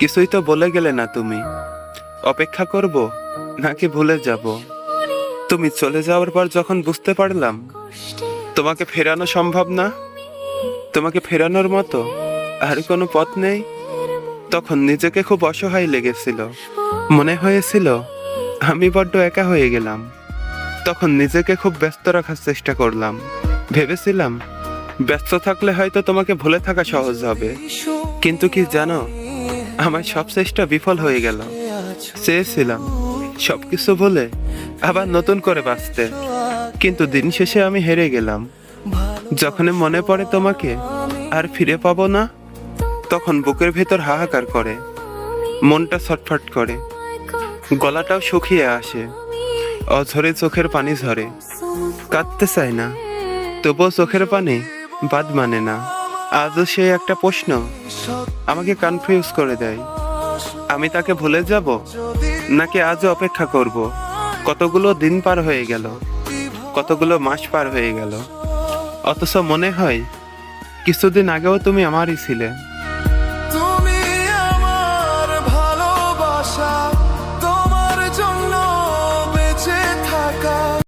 কিছুই তো বলে গেলে না তুমি। অপেক্ষা করব নাকি ভুলে যাব? তুমি চলে যাওয়ার পর যখন বুঝতে পারলাম তোমাকে ফেরানো সম্ভব না, তোমাকে ফেরানোর মতো আর কোনো পথ নেই, তখন নিজেকে খুব অসহায় লেগেছিল। মনে হয়েছিল আমি বড্ড একা হয়ে গেলাম। তখন নিজেকে খুব ব্যস্ত রাখার চেষ্টা করলাম। ভেবেছিলাম ব্যস্ত থাকলে হয়তো তোমাকে ভুলে থাকা সহজ হবে, কিন্তু কি জানো, আমার সব চেষ্টা বিফল হয়ে গেল। চেয়েছিলাম সবকিছু ভুলে আবার নতুন করে বাঁচতে, কিন্তু দিন শেষে আমি হেরে গেলাম। যখনই মনে পড়ে তোমাকে আর ফিরে পাবো না, তখন বুকের ভেতর হাহাকার করে, মনটা ছটফট করে, গলাটাও শুকিয়ে আসে, অঝরে চোখের পানি ঝরে। কাঁদতে চাই না, তবুও চোখের পানি বাদ মানে না। আজও সে একটা প্রশ্ন আমাকে কনফিউজ করে দেয়। আমি তাকে ভুলে যাব নাকি আজও অপেক্ষা করব? কতগুলো দিন পার হয়ে গেল, কতগুলো মাস পার হয়ে গেল, অথচ মনে হয় কিছুদিন আগেও তুমি আমারই ছিলে।